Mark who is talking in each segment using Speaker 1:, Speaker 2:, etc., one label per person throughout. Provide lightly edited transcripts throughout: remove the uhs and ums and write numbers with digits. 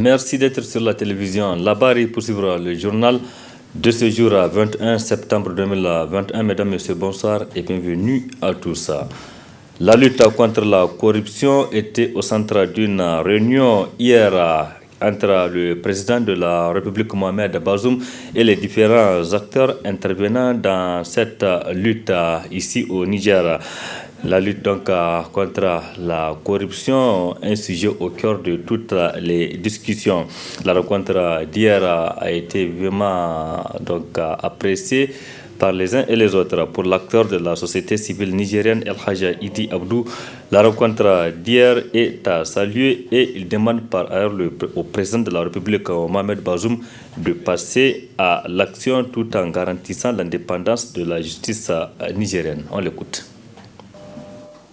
Speaker 1: Merci d'être sur la télévision. Labari pour suivre le journal de ce jour, 21 septembre 2021. Mesdames, Messieurs, bonsoir et bienvenue à tous. La lutte contre la corruption était au centre d'une réunion hier entre le président de la République Mohamed Bazoum et les différents acteurs intervenant dans cette lutte ici au Niger. La lutte donc contre la corruption, un sujet au cœur de toutes les discussions. La rencontre d'hier a été vraiment donc appréciée par les uns et les autres. Pour l'acteur de la société civile nigérienne El Hadja Idi Abdou, la rencontre d'hier est à saluer et il demande par ailleurs au président de la République Mohamed Bazoum de passer à l'action tout en garantissant l'indépendance de la justice nigérienne. On l'écoute.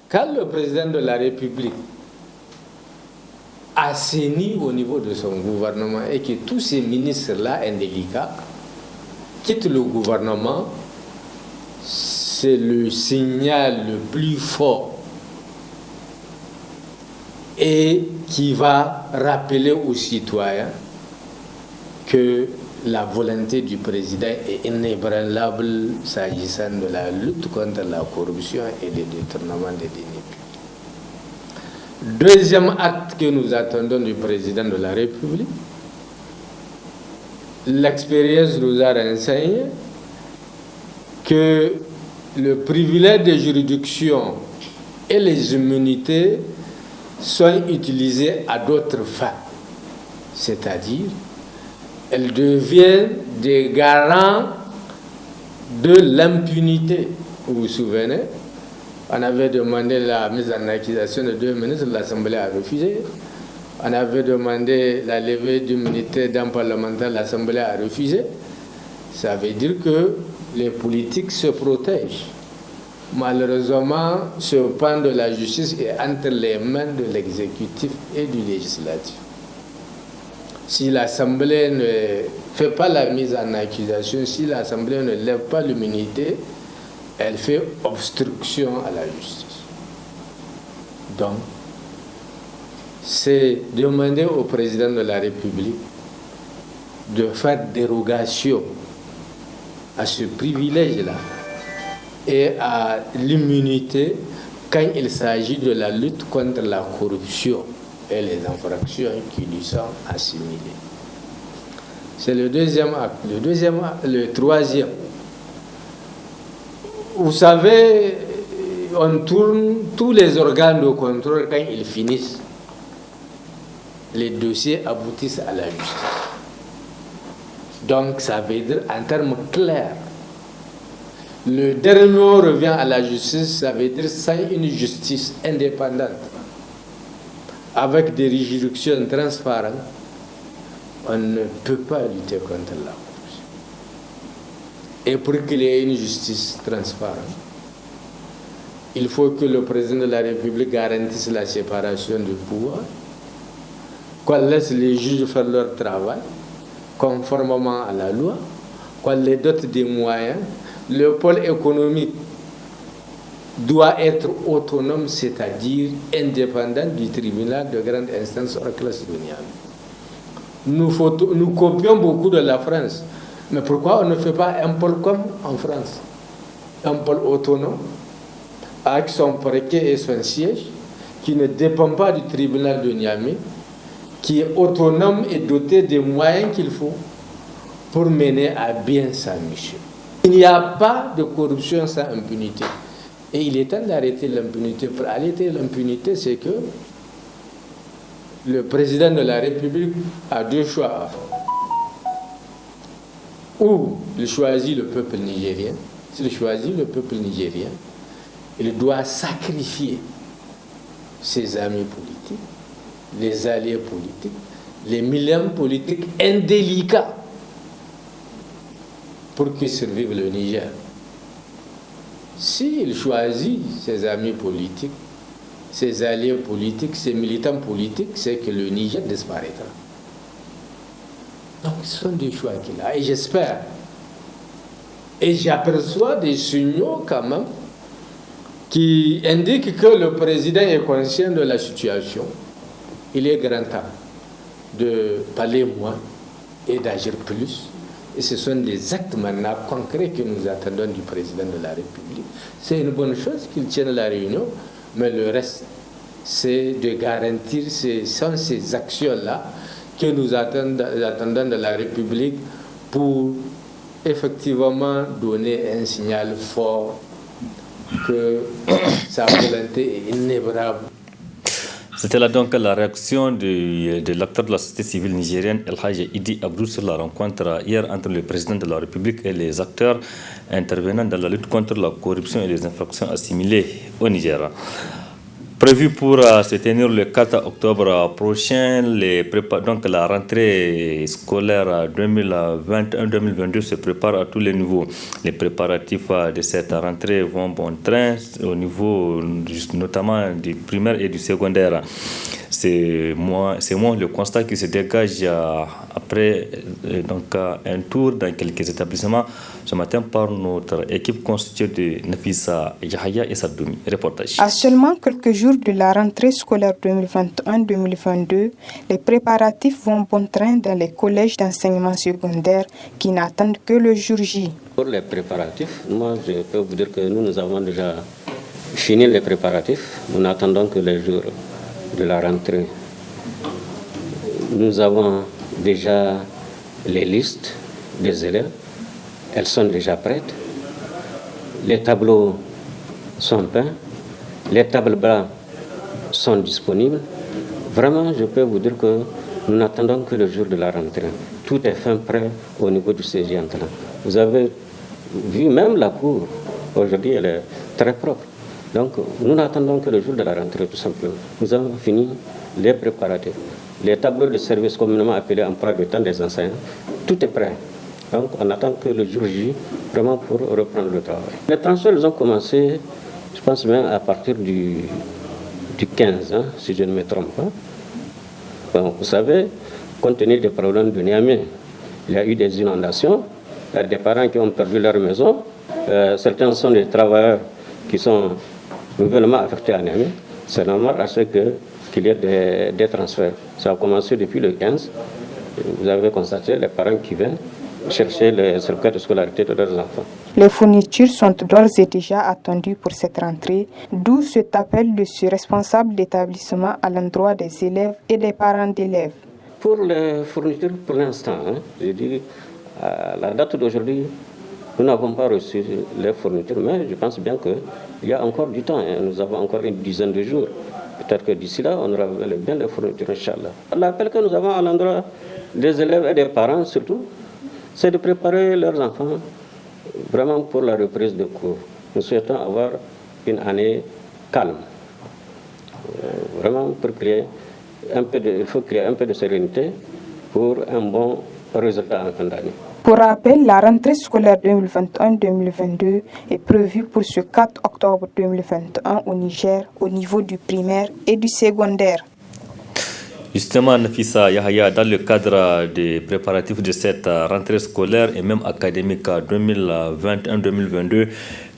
Speaker 2: Quand le président de la République assainit au niveau de son gouvernement et que tous ces ministres-là indélicats quittent le gouvernement, c'est le signal le plus fort et qui va rappeler aux citoyens que la volonté du président est inébranlable s'agissant de la lutte contre la corruption et le détournement des deniers publics. Deuxième acte que nous attendons du président de la République, l'expérience nous a renseigné que le privilège de juridiction et les immunités sont utilisés à d'autres fins, c'est-à-dire elles deviennent des garants de l'impunité. Vous vous souvenez, on avait demandé la mise en accusation de 2 ministres, l'Assemblée a refusé. On avait demandé la levée d'immunité d'un parlementaire, l'Assemblée a refusé. Ça veut dire que les politiques se protègent. Malheureusement, ce pan de la justice est entre les mains de l'exécutif et du législatif. Si l'Assemblée ne fait pas la mise en accusation, si l'Assemblée ne lève pas l'immunité, elle fait obstruction à la justice. Donc, c'est demander au président de la République de faire dérogation à ce privilège-là et à l'immunité quand il s'agit de la lutte contre la corruption et les infractions qui lui sont assimilées. C'est le deuxième acte. Le troisième. Vous savez, on tourne tous les organes de contrôle quand ils finissent. Les dossiers aboutissent à la justice. Donc, ça veut dire, en termes clairs, le dernier mot revient à la justice, ça veut dire sans une justice indépendante, avec des juridictions transparentes, on ne peut pas lutter contre la corruption. Et pour qu'il y ait une justice transparente, il faut que le président de la République garantisse la séparation du pouvoir, qu'on laisse les juges faire leur travail, conformément à la loi, qu'on les dote des moyens. Le pôle économique doit être autonome, c'est-à-dire indépendant du tribunal de grande instance hors classe de Niamey. Nous copions beaucoup de la France, mais pourquoi on ne fait pas un pôle comme en France? Un pôle autonome, avec son parquet et son siège, qui ne dépend pas du tribunal de Niamey, qui est autonome et doté des moyens qu'il faut pour mener à bien sa mission. Il n'y a pas de corruption sans impunité. Et il est temps d'arrêter l'impunité. Pour arrêter l'impunité, c'est que le président de la République a deux choix. Ou il choisit le peuple nigérien. S'il choisit le peuple nigérien, il doit sacrifier ses amis politiques, les alliés politiques, les milieux politiques indélicats pour que survive le Niger. S'il choisit ses amis politiques, ses alliés politiques, ses militants politiques, c'est que le Niger disparaîtra. Donc ce sont des choix qu'il a. Et j'espère, et j'aperçois des signaux quand même, qui indiquent que le président est conscient de la situation. Il est grand temps de parler moins et d'agir plus. Et ce sont des actes maintenant concrets que nous attendons du président de la République. C'est une bonne chose qu'il tienne la réunion, mais le reste, c'est de garantir, sont ces actions-là que nous attendons de la République pour effectivement donner un signal fort que sa volonté est inébranlable.
Speaker 1: C'était là donc la réaction de l'acteur de la société civile nigérienne El Hadji Idi Abdou sur la rencontre hier entre le président de la République et les acteurs intervenant dans la lutte contre la corruption et les infractions assimilées au Niger. Prévu pour se tenir le 4 octobre prochain, donc la rentrée scolaire 2021-2022 se prépare à tous les niveaux. Les préparatifs de cette rentrée vont bon train au niveau notamment du primaire et du secondaire. C'est moins le constat qui se dégage après donc, un tour dans quelques établissements ce matin par notre équipe constituée de Nafisa Yahya et Sadoumi. Reportage.
Speaker 3: À seulement quelques jours de la rentrée scolaire 2021-2022, les préparatifs vont bon train dans les collèges d'enseignement secondaire qui n'attendent que le jour J.
Speaker 4: Pour les préparatifs, moi je peux vous dire que nous avons déjà fini les préparatifs. Nous n'attendons que les jours de la rentrée. Nous avons déjà les listes des élèves. Elles sont déjà prêtes. Les tableaux sont peints. Les tables blancs sont disponibles. Vraiment, je peux vous dire que nous n'attendons que le jour de la rentrée. Tout est fin prêt au niveau du CG entrant. Vous avez vu même la cour. Aujourd'hui, elle est très propre. Donc, nous n'attendons que le jour de la rentrée, tout simplement. Nous avons fini les préparatifs. Les tableaux de service communément appelés emploi du temps des enseignants, tout est prêt. Donc, on attend que le jour J, vraiment pour reprendre le travail. Les transferts, ils ont commencé, je pense même à partir du 15, si je ne me trompe pas. Bon, vous savez, compte tenu des problèmes de Niamey, il y a eu des inondations, il y a des parents qui ont perdu leur maison, certains sont des travailleurs qui sont nouvellement affectés à Niamey. C'est normal à ce qu'il y ait des transferts. Ça a commencé depuis le 15. Vous avez constaté les parents qui viennent chercher les certificats de scolarité de leurs enfants.
Speaker 3: Les fournitures sont d'ores et déjà attendues pour cette rentrée, d'où cet appel de ce responsable d'établissement à l'endroit des élèves et des parents d'élèves.
Speaker 4: Pour les fournitures, pour l'instant, je dis, à la date d'aujourd'hui, nous n'avons pas reçu les fournitures, mais je pense bien qu'il y a encore du temps. Nous avons encore une dizaine de jours. Peut-être que d'ici là, on aura bien les fournitures, Inch'Allah. L'appel que nous avons à l'endroit des élèves et des parents, surtout, c'est de préparer leurs enfants vraiment pour la reprise de cours. Nous souhaitons avoir une année calme. Vraiment, il faut créer un peu de sérénité pour un bon résultat en fin d'année.
Speaker 3: Pour rappel, la rentrée scolaire 2021-2022 est prévue pour ce 4 octobre 2021 au Niger, au niveau du primaire et du secondaire.
Speaker 1: Justement, Nafisa Yahya, dans le cadre des préparatifs de cette rentrée scolaire et même académique 2021-2022,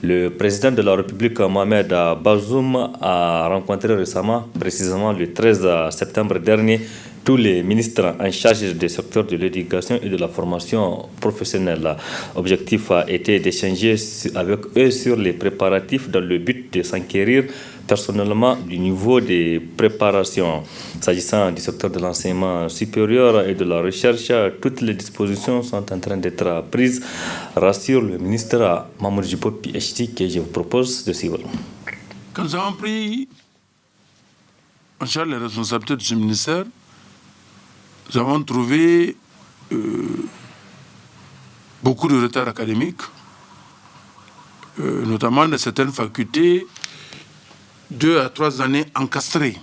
Speaker 1: le président de la République, Mohamed Bazoum, a rencontré récemment, précisément le 13 septembre dernier, tous les ministres en charge des secteurs de l'éducation et de la formation professionnelle. L'objectif a été d'échanger avec eux sur les préparatifs dans le but de s'enquérir personnellement du niveau des préparations. S'agissant du secteur de l'enseignement supérieur et de la recherche, toutes les dispositions sont en train d'être prises, rassure le ministre Mamour Djibo PhD, que je vous propose de suivre.
Speaker 5: Quand nous avons pris en charge les responsabilités de ce ministère, nous avons trouvé beaucoup de retard académique, notamment dans certaines facultés, 2 à 3 années encastrées.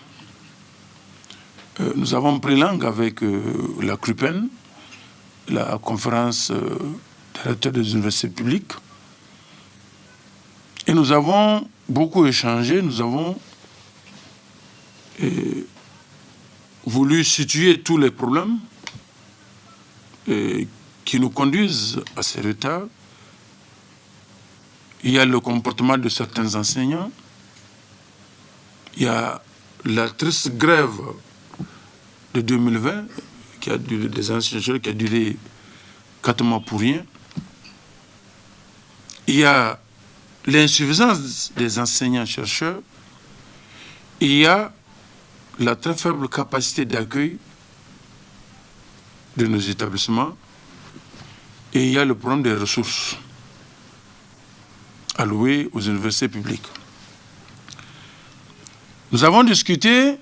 Speaker 5: Nous avons pris langue avec la CRUPEN, la conférence des recteurs des universités publiques, et nous avons beaucoup échangé, nous avons voulu situer tous les problèmes qui nous conduisent à ces retards. Il y a le comportement de certains enseignants, il y a la triste grève de 2020, qui a duré, des enseignants-chercheurs qui a duré 4 mois pour rien. Il y a l'insuffisance des enseignants-chercheurs. Il y a la très faible capacité d'accueil de nos établissements. Et il y a le problème des ressources allouées aux universités publiques. Nous avons discuté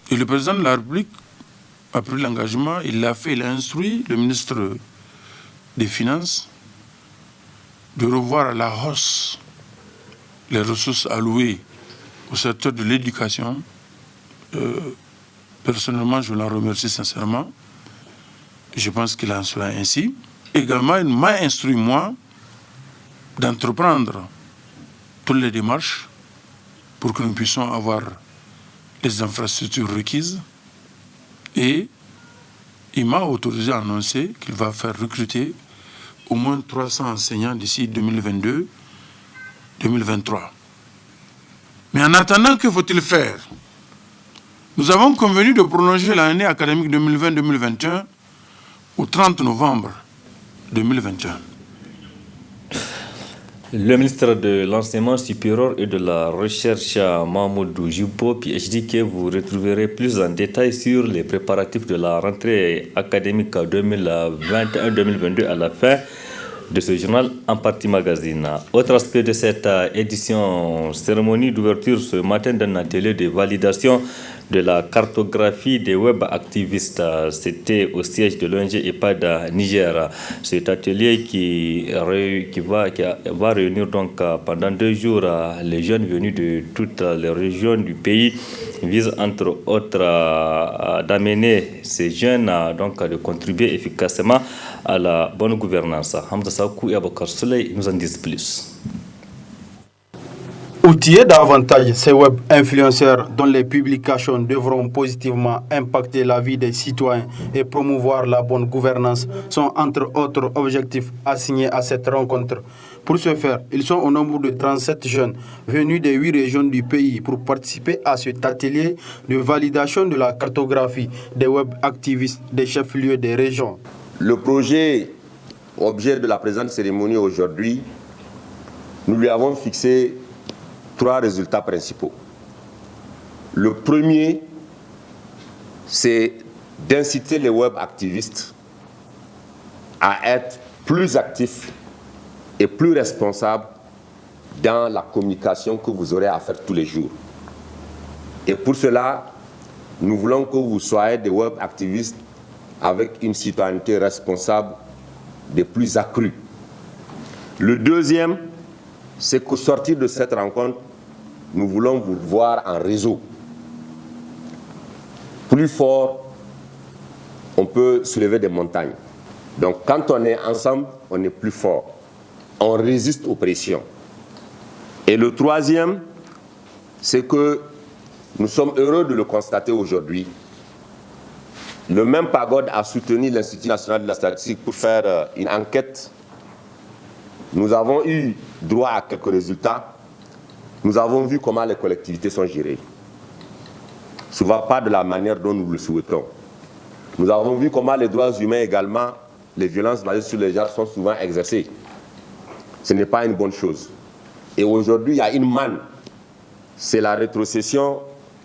Speaker 5: et le président de la République a pris l'engagement, il a instruit le ministre des Finances de revoir à la hausse les ressources allouées au secteur de l'éducation. Personnellement, je l'en remercie sincèrement. Je pense qu'il en sera ainsi. Également, il m'a instruit, moi, d'entreprendre toutes les démarches pour que nous puissions avoir les infrastructures requises. Et il m'a autorisé à annoncer qu'il va faire recruter au moins 300 enseignants d'ici 2022-2023. Mais en attendant, que faut-il faire? Nous avons convenu de prolonger l'année académique 2020-2021 au 30 novembre 2021.
Speaker 1: Le ministre de l'Enseignement supérieur et de la Recherche, Mahamadou Djibo, PhD, que vous retrouverez plus en détail sur les préparatifs de la rentrée académique 2021-2022 à la fin de ce journal en partie magazine. Autre aspect de cette édition, cérémonie d'ouverture ce matin d'un atelier de validation de la cartographie des web activistes. C'était au siège de l'ONG EPAD Niger. Cet atelier qui va réunir donc pendant 2 jours les jeunes venus de toutes les régions du pays, vise entre autres d'amener ces jeunes donc de contribuer efficacement à la bonne gouvernance. Hamza Sakou et Abakar Souley nous en disent plus.
Speaker 6: Outiller davantage ces web influenceurs dont les publications devront positivement impacter la vie des citoyens et promouvoir la bonne gouvernance sont entre autres objectifs assignés à cette rencontre. Pour ce faire, ils sont au nombre de 37 jeunes venus des 8 régions du pays pour participer à cet atelier de validation de la cartographie des web activistes des chefs-lieux des régions.
Speaker 7: Le projet, objet de la présente cérémonie aujourd'hui, nous lui avons fixé 3 résultats principaux. Le premier, c'est d'inciter les web activistes à être plus actifs et plus responsables dans la communication que vous aurez à faire tous les jours. Et pour cela, nous voulons que vous soyez des web activistes avec une citoyenneté responsable des plus accrues. Le deuxième, c'est qu'au sortir de cette rencontre, nous voulons vous voir en réseau. Plus fort, on peut soulever des montagnes. Donc quand on est ensemble, on est plus fort. On résiste aux pressions. Et le troisième, c'est que nous sommes heureux de le constater aujourd'hui. Le même PAGOD a soutenu l'Institut national de la statistique pour faire une enquête. Nous avons eu droit à quelques résultats. Nous avons vu comment les collectivités sont gérées. Souvent pas de la manière dont nous le souhaitons. Nous avons vu comment les droits humains également, les violences basées sur les genres sont souvent exercées. Ce n'est pas une bonne chose. Et aujourd'hui, il y a une manne. C'est la rétrocession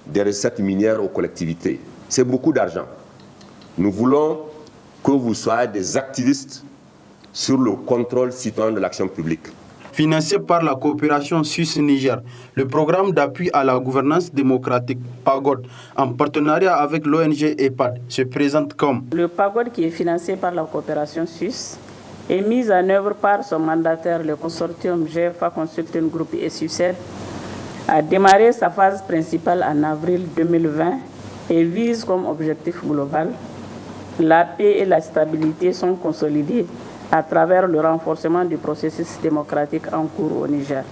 Speaker 7: des recettes minières aux collectivités. C'est beaucoup d'argent. Nous voulons que vous soyez des activistes sur le contrôle citoyen de l'action publique.
Speaker 6: Financé par la coopération Suisse-Niger, le programme d'appui à la gouvernance démocratique PAGOD, en partenariat avec l'ONG EPAD, se présente comme...
Speaker 8: Le PAGOD, qui est financé par la coopération suisse, est mis en œuvre par son mandataire, le consortium GFA Consulting Group et SUCED, a démarré sa phase principale en avril 2020 et vise comme objectif global la paix et la stabilité sont consolidées à travers le renforcement du processus démocratique en cours au Niger.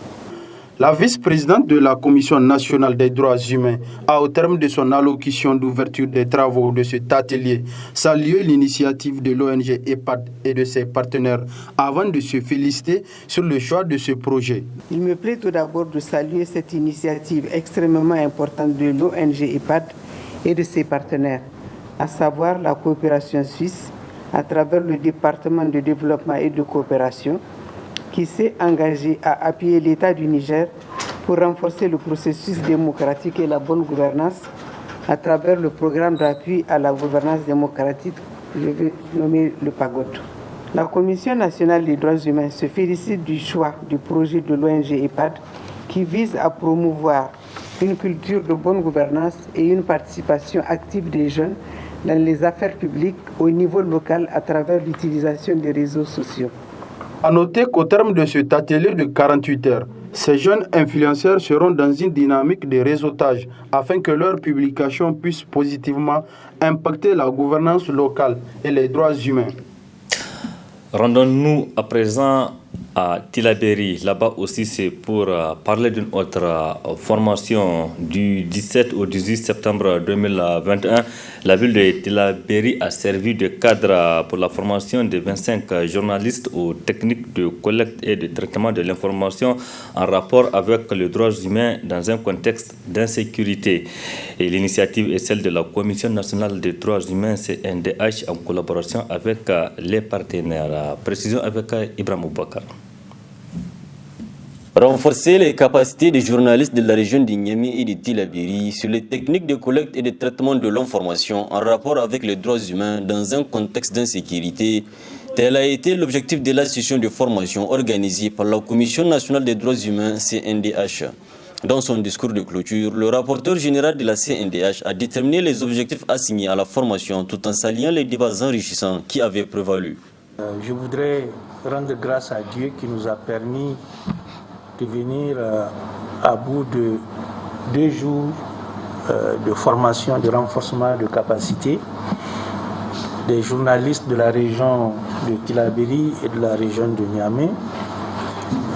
Speaker 6: La vice-présidente de la Commission nationale des droits humains a, au terme de son allocution d'ouverture des travaux de cet atelier, salué l'initiative de l'ONG EPAD et de ses partenaires avant de se féliciter sur le choix de ce projet.
Speaker 9: Il me plaît tout d'abord de saluer cette initiative extrêmement importante de l'ONG EPAD et de ses partenaires, à savoir la coopération suisse, à travers le département de développement et de coopération, qui s'est engagé à appuyer l'État du Niger pour renforcer le processus démocratique et la bonne gouvernance à travers le programme d'appui à la gouvernance démocratique, je vais nommer le PAGOD. La Commission nationale des droits humains se félicite du choix du projet de l'ONG EPAD qui vise à promouvoir une culture de bonne gouvernance et une participation active des jeunes dans les affaires publiques au niveau local à travers l'utilisation des réseaux sociaux.
Speaker 6: À noter qu'au terme de cet atelier de 48 heures, ces jeunes influenceurs seront dans une dynamique de réseautage afin que leurs publications puissent positivement impacter la gouvernance locale et les droits humains.
Speaker 1: Rendons-nous à présent à Tillabéri. Là-bas aussi, c'est pour parler d'une autre formation du 17 au 18 septembre 2021. La ville de Tillabéri a servi de cadre pour la formation de 25 journalistes aux techniques de collecte et de traitement de l'information en rapport avec les droits humains dans un contexte d'insécurité. Et l'initiative est celle de la Commission nationale des droits humains, CNDH, en collaboration avec les partenaires. Précision avec Ibrahim Oubakar.
Speaker 10: Renforcer les capacités des journalistes de la région de Niamey et de Tillabéri sur les techniques de collecte et de traitement de l'information en rapport avec les droits humains dans un contexte d'insécurité, tel a été l'objectif de la session de formation organisée par la Commission nationale des droits humains, CNDH. Dans son discours de clôture, le rapporteur général de la CNDH a déterminé les objectifs assignés à la formation tout en saluant les débats enrichissants qui avaient prévalu.
Speaker 11: Je voudrais rendre grâce à Dieu qui nous a permis de venir à bout de 2 jours de formation, de renforcement de capacité des journalistes de la région de Tillabéri et de la région de Niamey.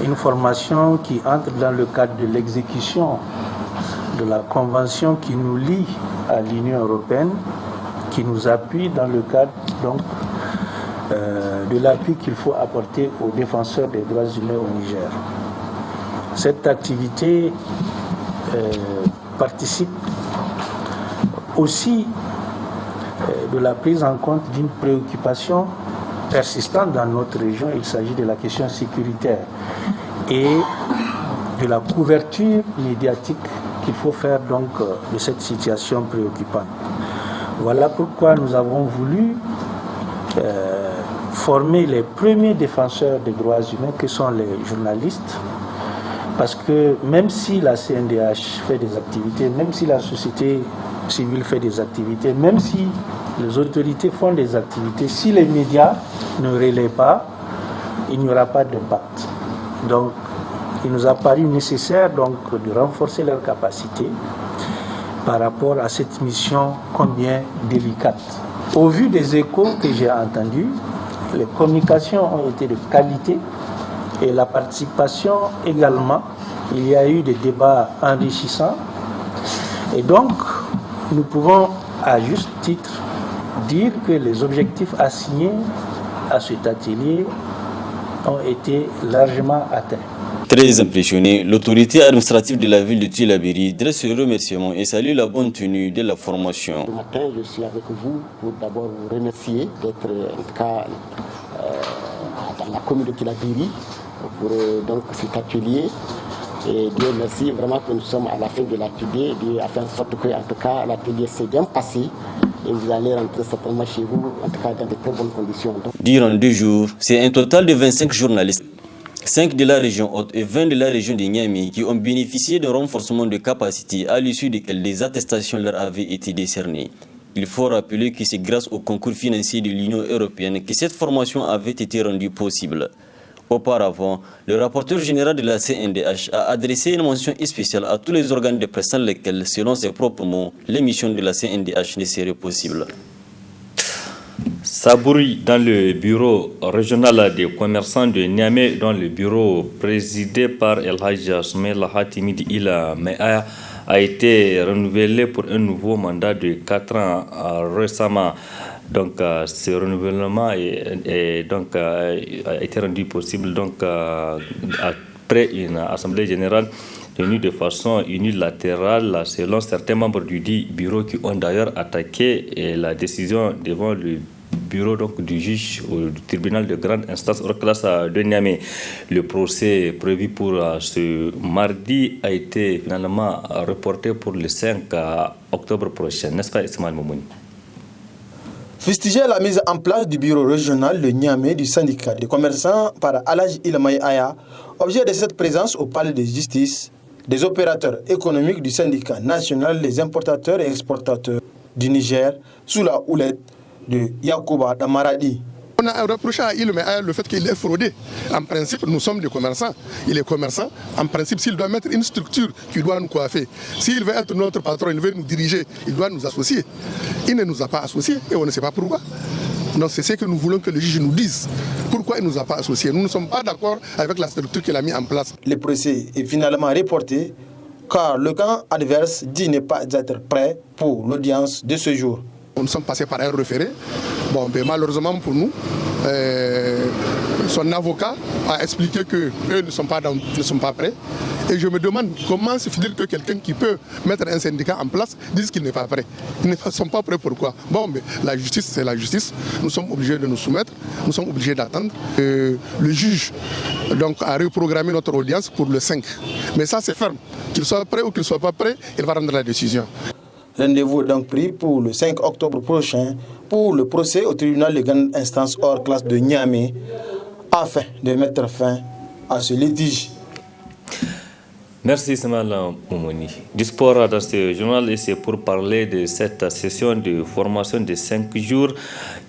Speaker 11: Une formation qui entre dans le cadre de l'exécution de la convention qui nous lie à l'Union européenne, qui nous appuie dans le cadre donc, de l'appui qu'il faut apporter aux défenseurs des droits humains au Niger. Cette activité participe aussi de la prise en compte d'une préoccupation persistante dans notre région. Il s'agit de la question sécuritaire et de la couverture médiatique qu'il faut faire donc de cette situation préoccupante. Voilà pourquoi nous avons voulu former les premiers défenseurs des droits humains que sont les journalistes, parce que même si la CNDH fait des activités, même si la société civile fait des activités, même si les autorités font des activités, si les médias ne relaient pas, il n'y aura pas d'impact. Donc, il nous a paru nécessaire donc, de renforcer leurs capacités par rapport à cette mission combien délicate. Au vu des échos que j'ai entendus, les communications ont été de qualité et la participation également. Il y a eu des débats enrichissants et donc nous pouvons à juste titre dire que les objectifs assignés à cet atelier ont été largement atteints.
Speaker 10: Très impressionné, l'autorité administrative de la ville de Tillabéri dresse le remerciement et salue la bonne tenue de la formation.
Speaker 12: Ce matin, je suis avec vous pour d'abord vous remercier d'être en tout cas dans la commune de Tillabéri pour donc cet atelier. Et Dieu merci vraiment que nous sommes à la fin de l'atelier. Dieu a fait en sorte que en tout cas l'atelier s'est bien passé et vous allez rentrer certainement chez vous en tout cas dans de très bonnes conditions.
Speaker 10: Durant 2 jours, c'est un total de 25 journalistes, 5 de la région haute et 20 de la région de Niamey qui ont bénéficié d'un renforcement de capacité à l'issue desquels des attestations leur avaient été décernées. Il faut rappeler que c'est grâce au concours financier de l'Union européenne que cette formation avait été rendue possible. Auparavant, le rapporteur général de la CNDH a adressé une mention spéciale à tous les organes de presse sans lesquels, selon ses propres mots, l'émission de la CNDH ne serait possible.
Speaker 1: Sabouri dans le bureau régional des commerçants de Niamey, dans le bureau présidé par El Hajj Soumaïla Hatimi Ila Me'a, a été renouvelé pour un nouveau mandat de 4 ans récemment. Donc, ce renouvellement a été rendu possible après une assemblée générale tenue de façon unilatérale selon certains membres du dit bureau qui ont d'ailleurs attaqué la décision devant le bureau donc, du juge du tribunal de grande instance hors classe de Niamey. Le procès prévu pour ce mardi a été finalement reporté pour le 5 octobre prochain. N'est-ce pas, Ismaël Moumouni?
Speaker 6: Fustiger la mise en place du bureau régional de Niamey du syndicat des commerçants par Alaj Ilmaï Aya, objet de cette présence au palais de justice des opérateurs économiques du syndicat national des importateurs et exportateurs du Niger sous la houlette de Yacouba Damaradi.
Speaker 13: On a reproché à Ilmaï Aya le fait qu'il est fraudé. En principe, nous sommes des commerçants. Il est commerçant. En principe, s'il doit mettre une structure qui doit nous coiffer, s'il veut être notre patron, il veut nous diriger, il doit nous associer. Il ne nous a pas associés et on ne sait pas pourquoi. Donc c'est ce que nous voulons que le juge nous dise. Pourquoi il ne nous a pas associés? Nous ne sommes pas d'accord avec la structure qu'il a mis en place.
Speaker 6: Le procès est finalement reporté car le camp adverse dit ne pas être prêt pour l'audience de ce jour.
Speaker 13: Nous sommes passés par un référé. Bon, mais malheureusement pour nous, son avocat a expliqué qu'eux ne sont pas prêts. Et je me demande comment se fait-il que quelqu'un qui peut mettre un syndicat en place dise qu'il n'est pas prêt. Ils ne sont pas prêts, pourquoi? Bon, mais la justice, c'est la justice. Nous sommes obligés de nous soumettre, nous sommes obligés d'attendre. Le juge donc, a reprogrammé notre audience pour le 5. Mais ça, c'est ferme. Qu'il soit prêt ou qu'il ne soit pas prêt, il va rendre la décision.
Speaker 6: Rendez-vous est donc pris pour le 5 octobre prochain pour le procès au tribunal de grande instance hors classe de Niamey afin de mettre fin à ce litige.
Speaker 1: Merci Samal Moumouni. Du sport dans ce journal et c'est pour parler de cette session de formation de 5 jours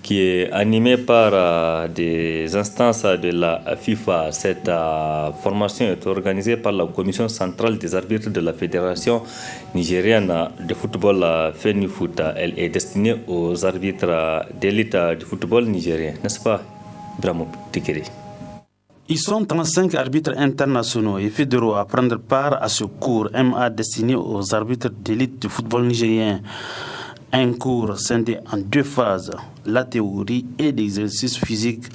Speaker 1: qui est animée par des instances de la FIFA. Cette formation est organisée par la commission centrale des arbitres de la Fédération nigérienne de football FENIFOOT. Elle est destinée aux arbitres d'élite du football nigérien, n'est-ce pas, Brahmo Tikeri?
Speaker 14: Ils sont 35 arbitres internationaux et fédéraux à prendre part à ce cours MA destiné aux arbitres d'élite du football nigérien. Un cours scindé en 2 phases, la théorie et l'exercice physique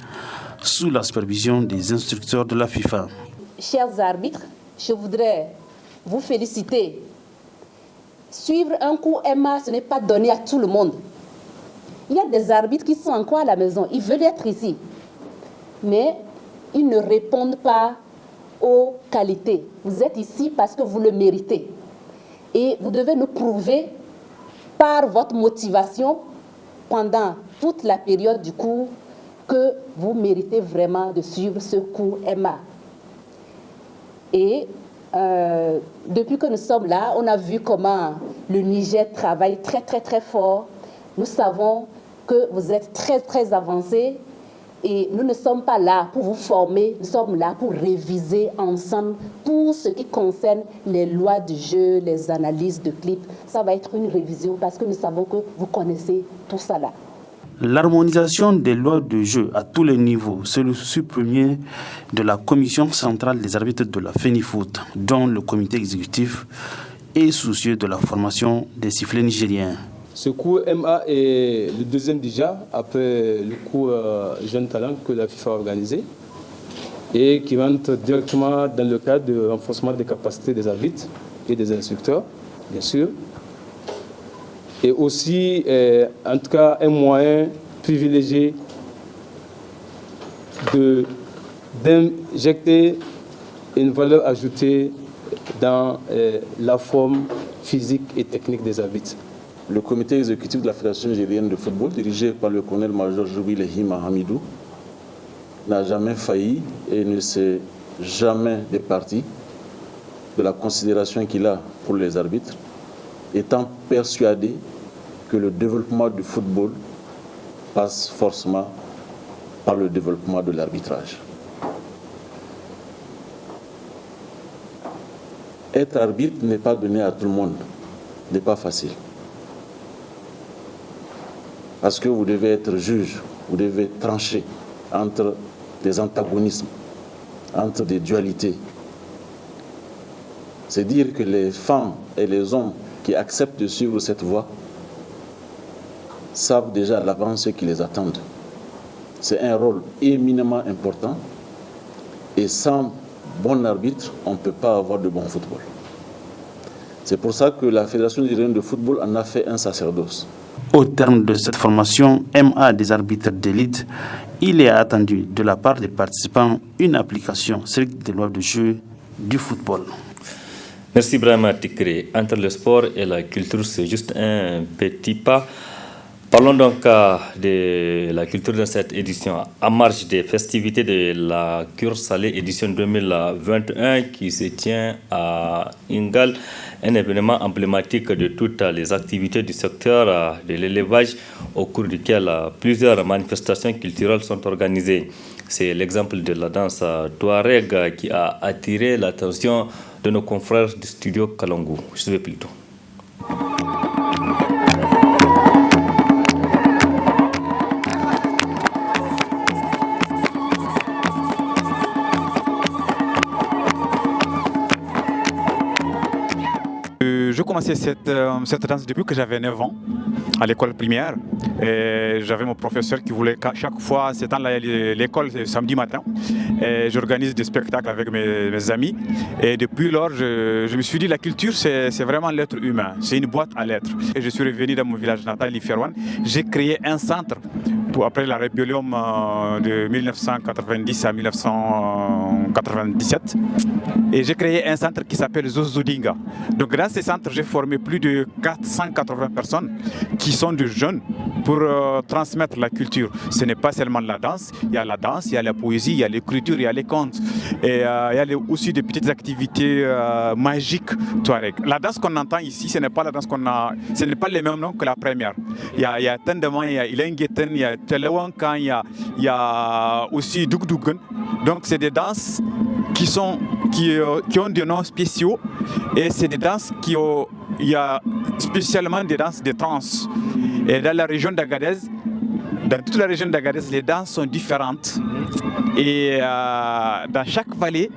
Speaker 14: sous la supervision des instructeurs de la FIFA.
Speaker 15: Chers arbitres, je voudrais vous féliciter. Suivre un cours MA, ce n'est pas donné à tout le monde. Il y a des arbitres qui sont encore à la maison, ils veulent être ici. Mais ils ne répondent pas aux qualités. Vous êtes ici parce que vous le méritez. Et vous devez nous prouver par votre motivation pendant toute la période du cours que vous méritez vraiment de suivre ce cours MA. Et depuis que nous sommes là, on a vu comment le Niger travaille très très très fort. Nous savons que vous êtes très très avancés. Et nous ne sommes pas là pour vous former, nous sommes là pour réviser ensemble tout ce qui concerne les lois du jeu, les analyses de clips. Ça va être une révision parce que nous savons que vous connaissez tout ça là.
Speaker 14: L'harmonisation des lois de jeu à tous les niveaux, c'est le souci premier de la commission centrale des arbitres de la FENIFOOT, dont le comité exécutif est soucieux de la formation des sifflets nigériens.
Speaker 16: Ce cours MA est le deuxième déjà, après le cours Jeunes Talents que la FIFA a organisé et qui rentre directement dans le cadre de renforcement des capacités des arbitres et des instructeurs, bien sûr. Et aussi, en tout cas, un moyen privilégié d'injecter une valeur ajoutée dans la forme physique et technique des arbitres.
Speaker 17: Le comité exécutif de la Fédération nigérienne de football, dirigé par le colonel-major Joubile Hima Hamidou, n'a jamais failli et ne s'est jamais départi de la considération qu'il a pour les arbitres, étant persuadé que le développement du football passe forcément par le développement de l'arbitrage. Être arbitre n'est pas donné à tout le monde, n'est pas facile. Parce que vous devez être juge, vous devez trancher entre des antagonismes, entre des dualités. C'est dire que les femmes et les hommes qui acceptent de suivre cette voie savent déjà à l'avance ce qui les attend. C'est un rôle éminemment important et sans bon arbitre, on ne peut pas avoir de bon football. C'est pour ça que la Fédération nigérienne de football en a fait un sacerdoce.
Speaker 14: Au terme de cette formation MA des arbitres d'élite, il est attendu de la part des participants une application stricte des lois de jeu du football.
Speaker 1: Merci Brahma Tikri. Entre le sport et la culture, c'est juste un petit pas. Parlons donc de la culture de cette édition. En marge des festivités de la Cure Salée édition 2021 qui se tient à Ingal, un événement emblématique de toutes les activités du secteur de l'élevage au cours duquel plusieurs manifestations culturelles sont organisées. C'est l'exemple de la danse Touareg qui a attiré l'attention de nos confrères du studio Kalangou. Je vais plutôt.
Speaker 18: Je commençais cette danse depuis que j'avais 9 ans, à l'école primaire. J'avais mon professeur qui voulait qu'à chaque fois, c'est dans l'école samedi matin, j'organise des spectacles avec mes amis. Et depuis lors, je me suis dit la culture, c'est vraiment l'être humain, c'est une boîte à lettres. Et je suis revenu dans mon village natal, Liferouane. J'ai créé un centre après la rébellion de 1990 à 1997. Et j'ai créé un centre qui s'appelle Zozodinga. Donc dans ce centre, j'ai formé plus de 480 personnes qui sont de jeunes pour transmettre la culture. Ce n'est pas seulement la danse, il y a la danse, il y a la poésie, il y a l'écriture, il y a les contes. Et il y a aussi des petites activités magiques touareg. La danse qu'on entend ici, ce n'est pas la danse ce n'est pas les mêmes noms que la première. Il y a Tendement, il y a Ilengeten, il y a Telewankan, il y a aussi Dugdugun. Donc c'est des danses qui ont des noms spéciaux et c'est des danses il y a spécialement des danses de trance. Et dans la région d'Agadez, dans toute la région d'Agadez, les danses sont différentes. Et dans chaque vallée,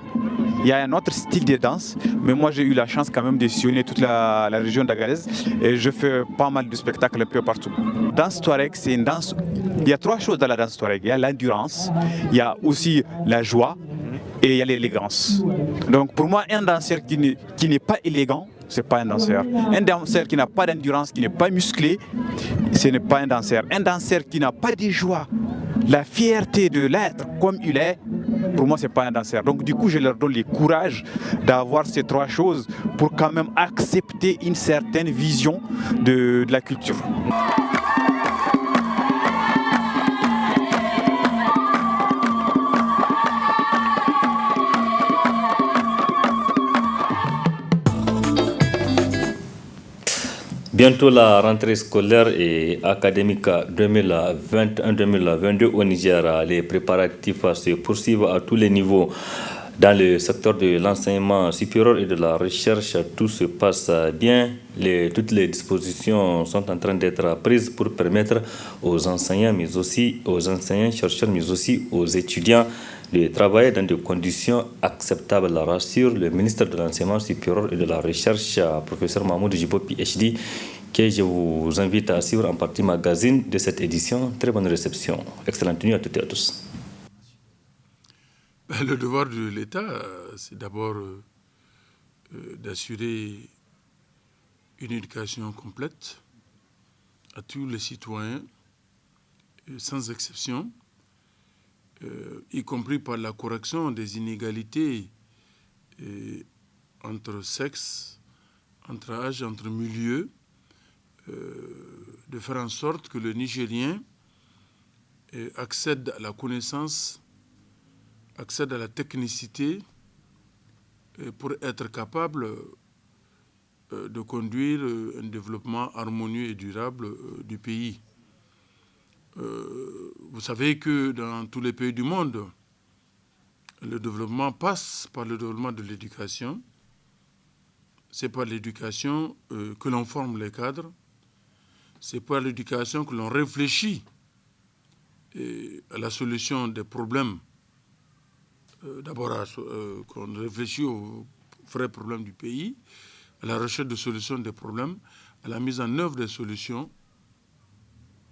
Speaker 18: il y a un autre style de danse. Mais moi, j'ai eu la chance quand même de sillonner toute la région d'Agadez. Et je fais pas mal de spectacles un peu partout. Danse touareg, c'est une danse... Il y a 3 choses dans la danse touareg. Il y a l'endurance, il y a aussi la joie et il y a l'élégance. Donc pour moi, un danseur qui n'est pas élégant, ce n'est pas un danseur. Un danseur qui n'a pas d'endurance, qui n'est pas musclé, ce n'est pas un danseur. Un danseur qui n'a pas de joie, la fierté de l'être comme il est, pour moi, ce n'est pas un danseur. Donc du coup, je leur donne le courage d'avoir ces 3 choses pour quand même accepter une certaine vision de la culture.
Speaker 1: Bientôt la rentrée scolaire et académique 2021-2022 au Niger. Les préparatifs se poursuivent à tous les niveaux. Dans le secteur de l'enseignement supérieur et de la recherche, tout se passe bien. Toutes les dispositions sont en train d'être prises pour permettre aux enseignants, mais aussi aux enseignants-chercheurs, mais aussi aux étudiants de travailler dans des conditions acceptables, rassure le ministre de l'Enseignement supérieur et de la Recherche, professeur Mahmoud Jibo, PhD, que je vous invite à suivre en partie magazine de cette édition. Très bonne réception. Excellente nuit à toutes et à tous.
Speaker 5: Le devoir de l'État, c'est d'abord d'assurer une éducation complète à tous les citoyens, sans exception, y compris par la correction des inégalités entre sexes, entre âges, entre milieux, de faire en sorte que le Nigérien accède à la connaissance, accède à la technicité pour être capable de conduire un développement harmonieux et durable du pays. Vous savez que dans tous les pays du monde, le développement passe par le développement de l'éducation. C'est par l'éducation que l'on forme les cadres. C'est par l'éducation que l'on réfléchit à la solution des problèmes. D'abord, qu'on réfléchit aux vrais problèmes du pays, à la recherche de solutions des problèmes, à la mise en œuvre des solutions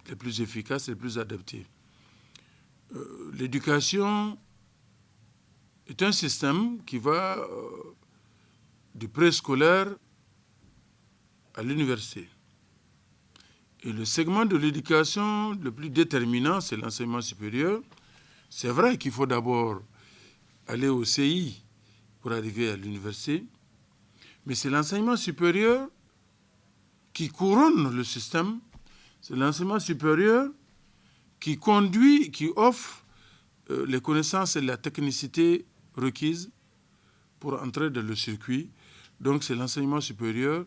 Speaker 5: les plus efficaces et les plus adaptées. L'éducation est un système qui va du préscolaire à l'université. Et le segment de l'éducation le plus déterminant, c'est l'enseignement supérieur. C'est vrai qu'il faut d'abord aller au CI pour arriver à l'université, mais c'est l'enseignement supérieur qui couronne le système, c'est l'enseignement supérieur qui conduit, qui offre les connaissances et la technicité requises pour entrer dans le circuit. Donc c'est l'enseignement supérieur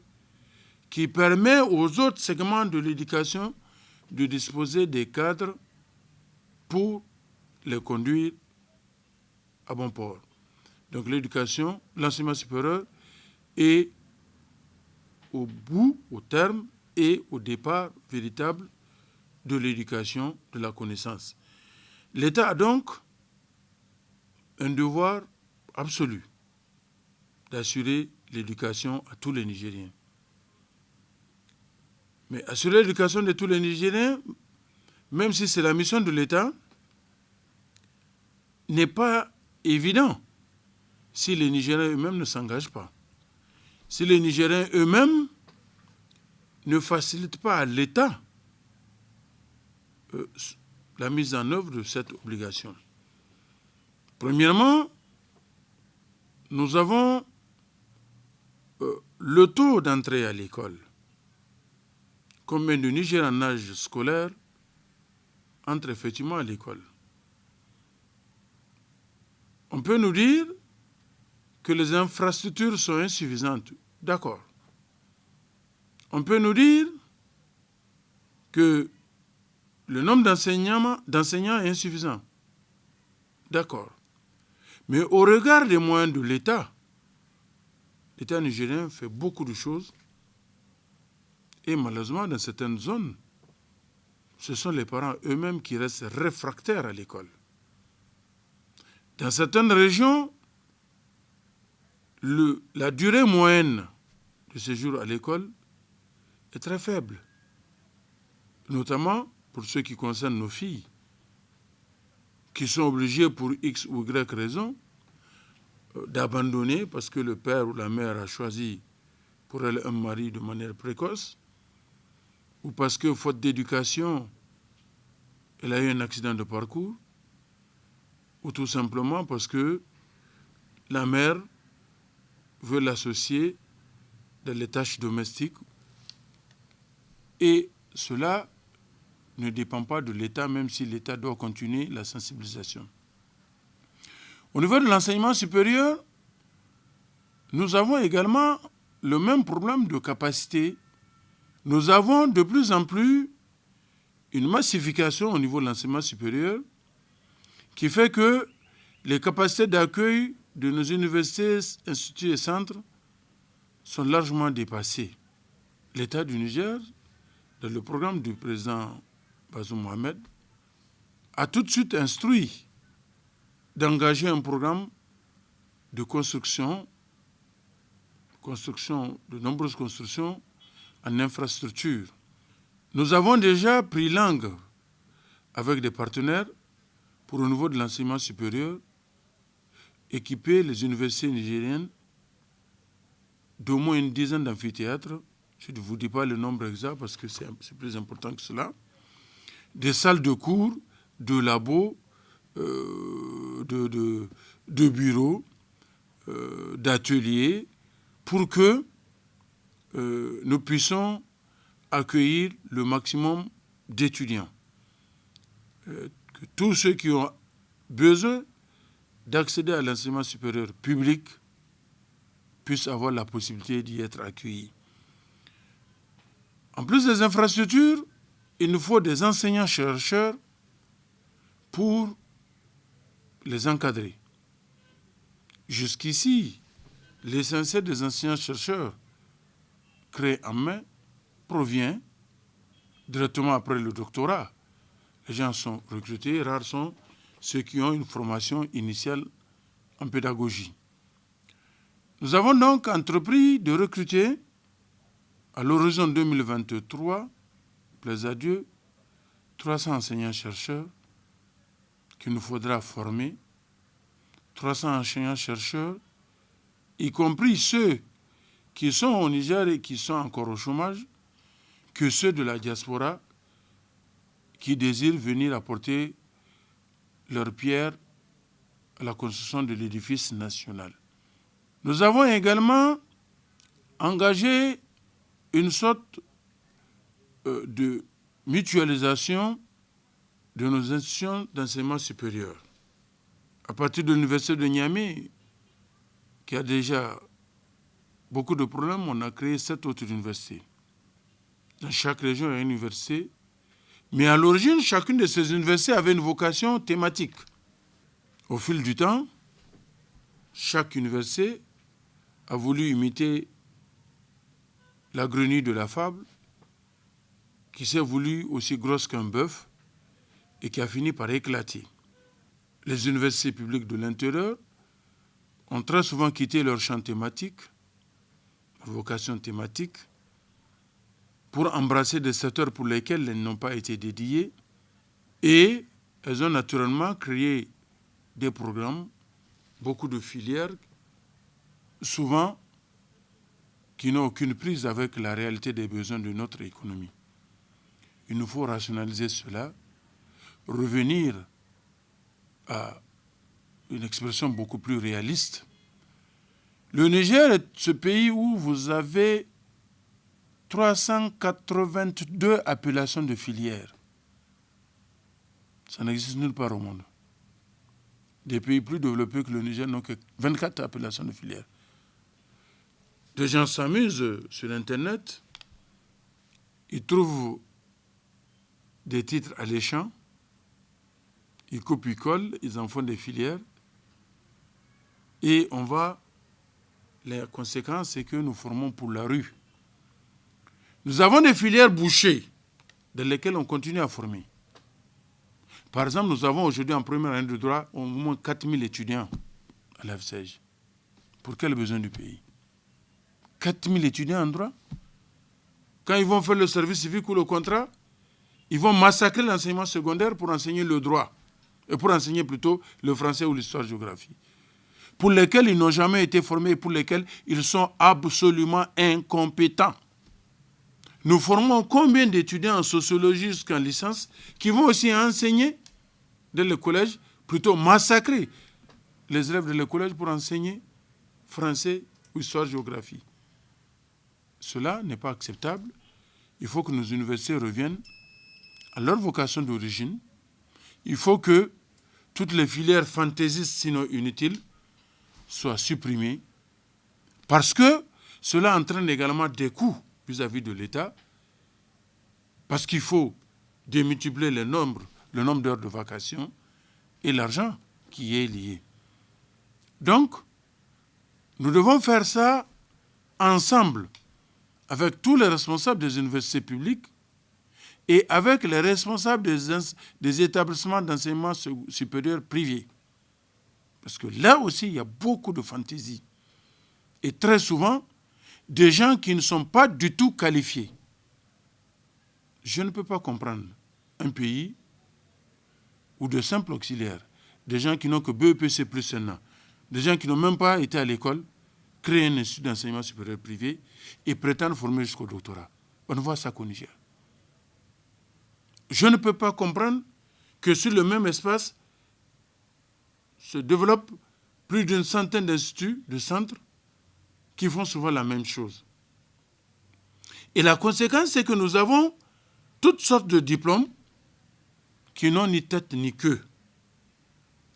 Speaker 5: qui permet aux autres segments de l'éducation de disposer des cadres pour les conduire à bon port. Donc l'éducation, l'enseignement supérieur est au bout, au terme et au départ véritable de l'éducation, de la connaissance. L'État a donc un devoir absolu d'assurer l'éducation à tous les Nigériens. Mais assurer l'éducation de tous les Nigériens, même si c'est la mission de l'État, n'est pas évident si les Nigériens eux-mêmes ne s'engagent pas. Si les Nigériens eux-mêmes ne facilitent pas à l'État la mise en œuvre de cette obligation. Premièrement, nous avons le taux d'entrée à l'école. Combien de Nigériens en âge scolaire entrent effectivement à l'école? On peut nous dire que les infrastructures sont insuffisantes. D'accord. On peut nous dire que le nombre d'enseignants est insuffisant. D'accord. Mais au regard des moyens de l'État, l'État nigérien fait beaucoup de choses. Et malheureusement, dans certaines zones, ce sont les parents eux-mêmes qui restent réfractaires à l'école. Dans certaines régions, la durée moyenne de séjour à l'école est très faible, notamment pour ce qui concerne nos filles, qui sont obligées pour X ou Y raison d'abandonner parce que le père ou la mère a choisi pour elle un mari de manière précoce, ou parce que, faute d'éducation, elle a eu un accident de parcours, ou tout simplement parce que la mère veut l'associer dans les tâches domestiques. Et cela ne dépend pas de l'État, même si l'État doit continuer la sensibilisation. Au niveau de l'enseignement supérieur, nous avons également le même problème de capacité. Nous avons de plus en plus une massification au niveau de l'enseignement supérieur qui fait que les capacités d'accueil de nos universités, instituts et centres sont largement dépassées. L'État du Niger, dans le programme du président Bazoum Mohamed, a tout de suite instruit d'engager un programme de construction de nombreuses constructions en infrastructure. Nous avons déjà pris langue avec des partenaires pour au niveau de l'enseignement supérieur équiper les universités nigériennes d'au moins une dizaine d'amphithéâtres. Je ne vous dis pas le nombre exact parce que c'est plus important que cela. Des salles de cours, de labos, de bureaux, d'ateliers, pour que nous puissions accueillir le maximum d'étudiants. Que tous ceux qui ont besoin d'accéder à l'enseignement supérieur public puissent avoir la possibilité d'y être accueillis. En plus des infrastructures, il nous faut des enseignants-chercheurs pour les encadrer. Jusqu'ici, l'essentiel des enseignants-chercheurs créés en mai provient directement après le doctorat. Les gens sont recrutés, rares sont ceux qui ont une formation initiale en pédagogie. Nous avons donc entrepris de recruter à l'horizon 2023, plaise à Dieu, 300 enseignants-chercheurs qu'il nous faudra former, 300 enseignants-chercheurs, y compris ceux qui sont au Niger et qui sont encore au chômage que ceux de la diaspora qui désirent venir apporter leur pierre à la construction de l'édifice national. Nous avons également engagé une sorte de mutualisation de nos institutions d'enseignement supérieur. À partir de l'université de Niamey, qui a déjà beaucoup de problèmes, on a créé 7 autres universités. Dans chaque région, il y a une université. Mais à l'origine, chacune de ces universités avait une vocation thématique. Au fil du temps, chaque université a voulu imiter la grenouille de la fable, qui s'est voulu aussi grosse qu'un bœuf et qui a fini par éclater. Les universités publiques de l'intérieur ont très souvent quitté leur champ thématique, leur vocation thématique, pour embrasser des secteurs pour lesquels elles n'ont pas été dédiées, et elles ont naturellement créé des programmes, beaucoup de filières, souvent qui n'ont aucune prise avec la réalité des besoins de notre économie. Il nous faut rationaliser cela, revenir à une expression beaucoup plus réaliste. Le Niger est ce pays où vous avez 382 appellations de filières. Ça n'existe nulle part au monde. Des pays plus développés que le Niger n'ont que 24 appellations de filières. Des gens s'amusent sur Internet, ils trouvent des titres alléchants, ils copient, ils collent, ils en font des filières, et la conséquence, c'est que nous formons pour la rue. Nous avons des filières bouchées dans lesquelles on continue à former. Par exemple, nous avons aujourd'hui en première année de droit au moins 4000 étudiants à l'AFSEJ. Pour quel besoin du pays? 4000 étudiants en droit? Quand ils vont faire le service civique ou le contrat, ils vont massacrer l'enseignement secondaire pour enseigner le droit, et pour enseigner plutôt le français ou l'histoire-géographie, pour lesquels ils n'ont jamais été formés et pour lesquels ils sont absolument incompétents. Nous formons combien d'étudiants en sociologie jusqu'en licence qui vont aussi enseigner dans le collège, plutôt massacrer les élèves de le collège pour enseigner français ou histoire-géographie. Cela n'est pas acceptable. Il faut que nos universités reviennent à leur vocation d'origine. Il faut que toutes les filières fantaisistes, sinon inutiles, soient supprimées, parce que cela entraîne également des coûts vis-à-vis de l'État, parce qu'il faut démultiplier le nombre d'heures de vacation et l'argent qui est lié. Donc, nous devons faire ça ensemble, avec tous les responsables des universités publiques et avec les responsables des établissements d'enseignement supérieur privés. Parce que là aussi, il y a beaucoup de fantaisie. Et très souvent, des gens qui ne sont pas du tout qualifiés. Je ne peux pas comprendre un pays où de simples auxiliaires, des gens qui n'ont que BEPC plus un an, des gens qui n'ont même pas été à l'école, créent un institut d'enseignement supérieur privé et prétendent former jusqu'au doctorat. On voit ça qu'au Niger. Je ne peux pas comprendre que sur le même espace se développent plus d'une centaine d'instituts, de centres, qui font souvent la même chose. Et la conséquence, c'est que nous avons toutes sortes de diplômes qui n'ont ni tête ni queue.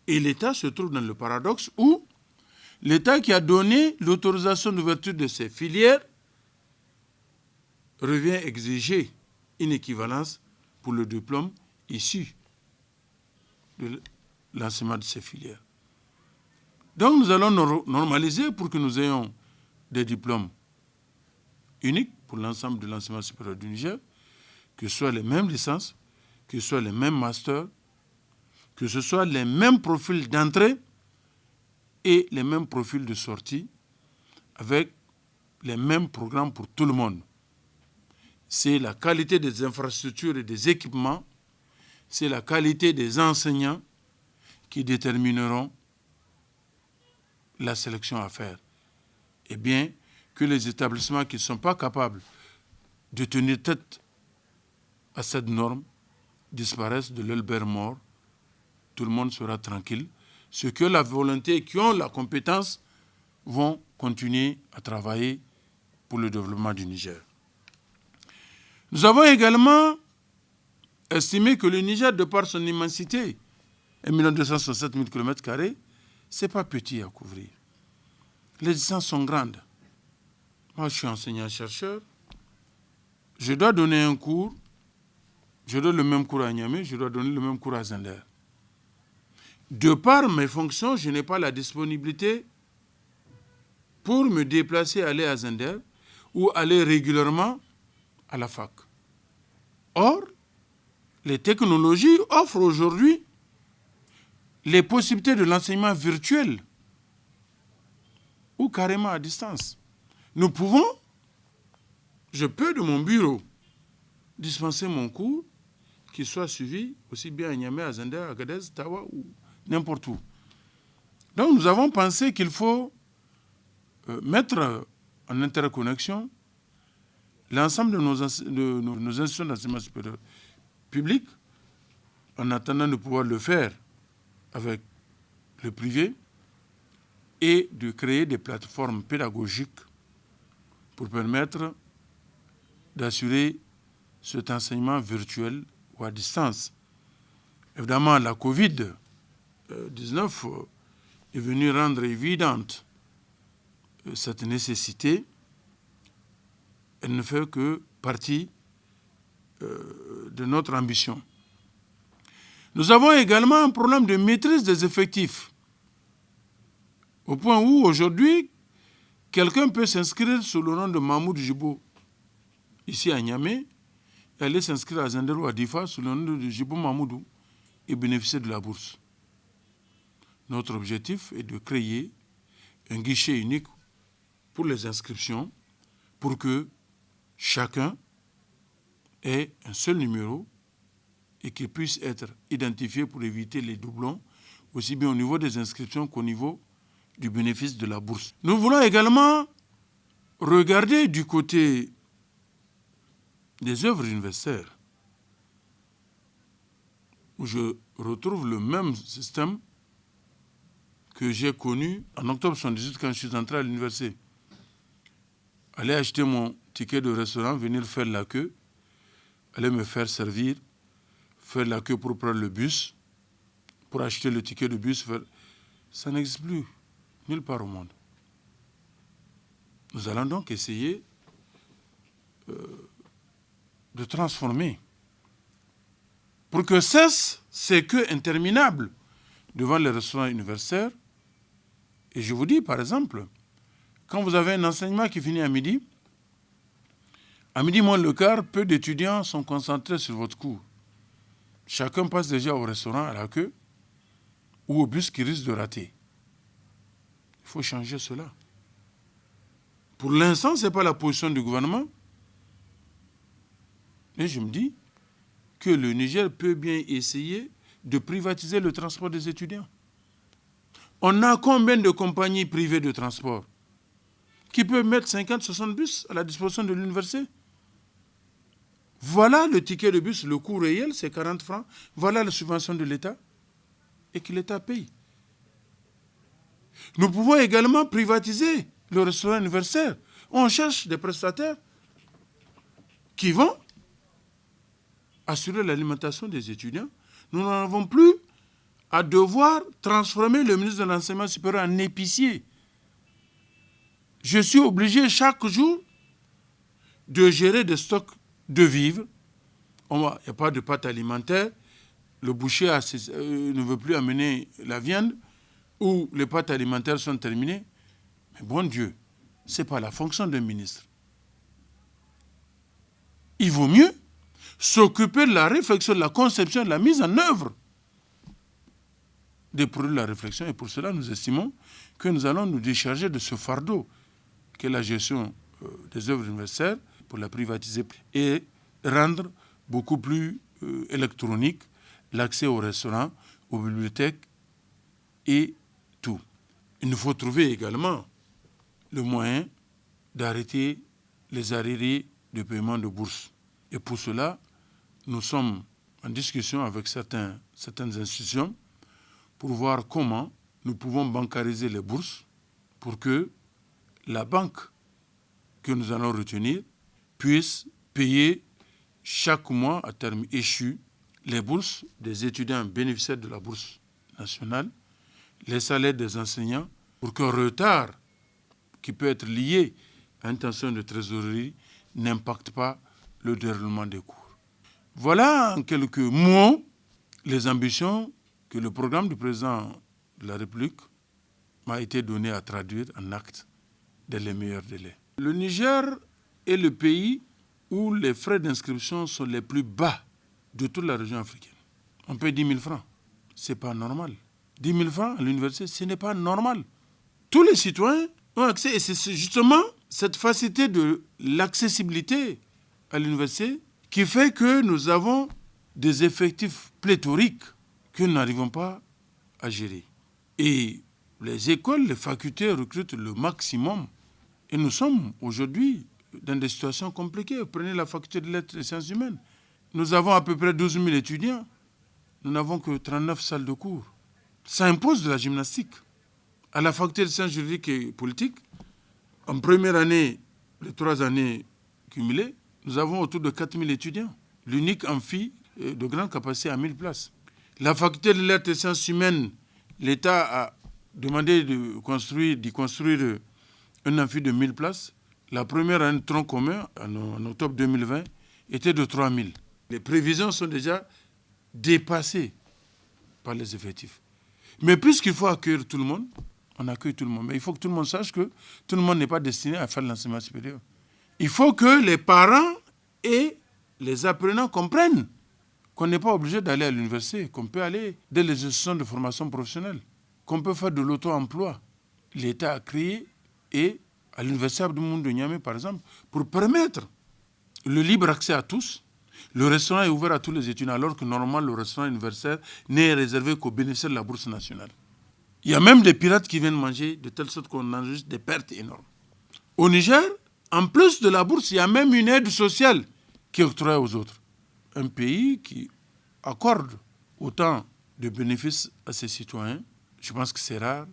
Speaker 5: Et l'État se trouve dans le paradoxe où l'État qui a donné l'autorisation d'ouverture de ces filières revient exiger une équivalence pour le diplôme issu de l'enseignement de ces filières. Donc nous allons normaliser pour que nous ayons des diplômes uniques pour l'ensemble de l'enseignement supérieur du Niger, que ce soit les mêmes licences, que ce soit les mêmes masters, que ce soit les mêmes profils d'entrée et les mêmes profils de sortie, avec les mêmes programmes pour tout le monde. C'est la qualité des infrastructures et des équipements, c'est la qualité des enseignants qui détermineront la sélection à faire. Eh bien, que les établissements qui ne sont pas capables de tenir tête à cette norme disparaissent de leur mort. Tout le monde sera tranquille. Ceux qui ont la volonté, qui ont la compétence, vont continuer à travailler pour le développement du Niger. Nous avons également estimé que le Niger, de par son immensité, 1 267 000 km², ce n'est pas petit à couvrir. Les distances sont grandes. Moi, je suis enseignant-chercheur. Je dois donner un cours. Je donne le même cours à Niamey, je dois donner le même cours à Zender. De par mes fonctions, je n'ai pas la disponibilité pour me déplacer, aller à Zender ou aller régulièrement à la fac. Or, les technologies offrent aujourd'hui les possibilités de l'enseignement virtuel ou carrément à distance. Nous pouvons, je peux de mon bureau dispenser mon cours qui soit suivi aussi bien à Niamey, à Zender, à Agadez, Tawa ou n'importe où. Donc nous avons pensé qu'il faut mettre en interconnexion l'ensemble de nos institutions d'enseignement supérieur public en attendant de pouvoir le faire avec le privé et de créer des plateformes pédagogiques pour permettre d'assurer cet enseignement virtuel ou à distance. Évidemment, la Covid-19 est venue rendre évidente cette nécessité. Elle ne fait que partie de notre ambition. Nous avons également un problème de maîtrise des effectifs, au point où aujourd'hui, quelqu'un peut s'inscrire sous le nom de Mahmoud Jibo, ici à Niamey, et aller s'inscrire à Zender ou à Difa sous le nom de Jibo Mahmoudou et bénéficier de la bourse. Notre objectif est de créer un guichet unique pour les inscriptions, pour que chacun ait un seul numéro et qu'il puisse être identifié pour éviter les doublons, aussi bien au niveau des inscriptions qu'au niveau du bénéfice de la bourse. Nous voulons également regarder du côté des œuvres universitaires, où je retrouve le même système que j'ai connu en octobre 1978 quand je suis entré à l'université. Aller acheter mon ticket de restaurant, venir faire la queue, aller me faire servir, faire la queue pour prendre le bus, pour acheter le ticket de bus, ça n'existe plus nulle part au monde. Nous allons donc essayer de transformer pour que cesse ces queues interminables devant les restaurants universitaires. Et je vous dis, par exemple, quand vous avez un enseignement qui finit à midi moins le quart, peu d'étudiants sont concentrés sur votre cours. Chacun passe déjà au restaurant, à la queue, ou au bus qui risque de rater. Il faut changer cela. Pour l'instant, ce n'est pas la position du gouvernement. Mais je me dis que le Niger peut bien essayer de privatiser le transport des étudiants. On a combien de compagnies privées de transport qui peuvent mettre 50-60 bus à la disposition de l'université? Voilà le ticket de bus, le coût réel, c'est 40 francs. Voilà la subvention de l'État et que l'État paye. Nous pouvons également privatiser le restaurant universitaire. On cherche des prestataires qui vont assurer l'alimentation des étudiants. Nous n'en avons plus à devoir transformer le ministre de l'Enseignement supérieur en épicier. Je suis obligé chaque jour de gérer des stocks de vivres. Il n'y a pas de pâte alimentaire. Le boucher ne veut plus amener la viande ou les pâtes alimentaires sont terminées. Mais bon Dieu, ce n'est pas la fonction d'un ministre. Il vaut mieux s'occuper de la réflexion, de la conception, de la mise en œuvre des produits de la réflexion. Et pour cela, nous estimons que nous allons nous décharger de ce fardeau qu'est la gestion des œuvres universitaires pour la privatiser et rendre beaucoup plus électronique l'accès aux restaurants, aux bibliothèques et tout. Il nous faut trouver également le moyen d'arrêter les arriérés de paiement de bourse. Et pour cela, nous sommes en discussion avec certaines institutions pour voir comment nous pouvons bancariser les bourses pour que la banque que nous allons retenir puisse payer chaque mois, à terme échu, les bourses des étudiants bénéficiaires de la bourse nationale, les salaires des enseignants, pour qu'un retard qui peut être lié à une tension de trésorerie n'impacte pas le déroulement des cours. Voilà en quelques mots les ambitions que le programme du président de la République m'a été donné à traduire en actes dans les meilleurs délais. Le Niger est le pays où les frais d'inscription sont les plus bas de toute la région africaine. On paye 10 000 francs. Ce n'est pas normal. 10 000 francs à l'université, ce n'est pas normal. Tous les citoyens ont accès, et c'est justement cette facilité de l'accessibilité à l'université qui fait que nous avons des effectifs pléthoriques que nous n'arrivons pas à gérer. Et les écoles, les facultés recrutent le maximum. Et nous sommes aujourd'hui dans des situations compliquées. Prenez la faculté de lettres et sciences humaines. Nous avons à peu près 12 000 étudiants. Nous n'avons que 39 salles de cours. Ça impose de la gymnastique. À la faculté de sciences juridiques et politiques, en première année, les 3 années cumulées, nous avons autour de 4 000 étudiants. L'unique amphi de grande capacité à 1000 places. La faculté de lettres et sciences humaines, l'État a demandé d'y construire un amphi de 1000 places. La première année de tronc commun, en octobre 2020, était de 3 000. Les prévisions sont déjà dépassées par les effectifs. Mais puisqu'il faut accueillir tout le monde, on accueille tout le monde. Mais il faut que tout le monde sache que tout le monde n'est pas destiné à faire l'enseignement supérieur. Il faut que les parents et les apprenants comprennent qu'on n'est pas obligé d'aller à l'université, qu'on peut aller dans les institutions de formation professionnelle, qu'on peut faire de l'auto-emploi. L'État a créé, et à l'université Abdou de Niamey, par exemple, pour permettre le libre accès à tous. Le restaurant est ouvert à tous les étudiants, alors que normalement, le restaurant universitaire n'est réservé qu'aux bénéficiaires de la bourse nationale. Il y a même des pirates qui viennent manger, de telle sorte qu'on enregistre des pertes énormes. Au Niger, en plus de la bourse, il y a même une aide sociale qui est octroyée aux autres. Un pays qui accorde autant de bénéfices à ses citoyens, je pense que c'est rare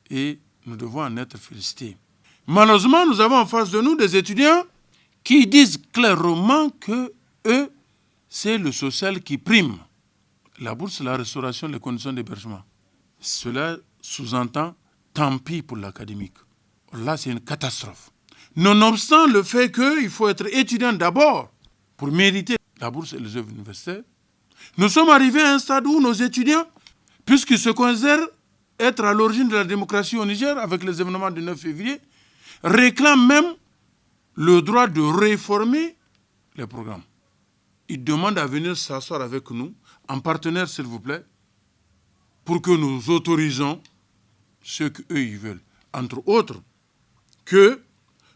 Speaker 5: et nous devons en être félicités. Malheureusement, nous avons en face de nous des étudiants qui disent clairement que eux, c'est le social qui prime. La bourse, la restauration, les conditions d'hébergement. Cela sous-entend tant pis pour l'académique. Là, c'est une catastrophe. Nonobstant le fait qu'il faut être étudiant d'abord pour mériter la bourse et les œuvres universitaires, nous sommes arrivés à un stade où nos étudiants, puisqu'ils se considèrent être à l'origine de la démocratie au Niger avec les événements du 9 février, réclament même le droit de réformer les programmes. Ils demandent à venir s'asseoir avec nous, en partenaire s'il vous plaît, pour que nous autorisons ce qu'eux ils veulent. Entre autres, que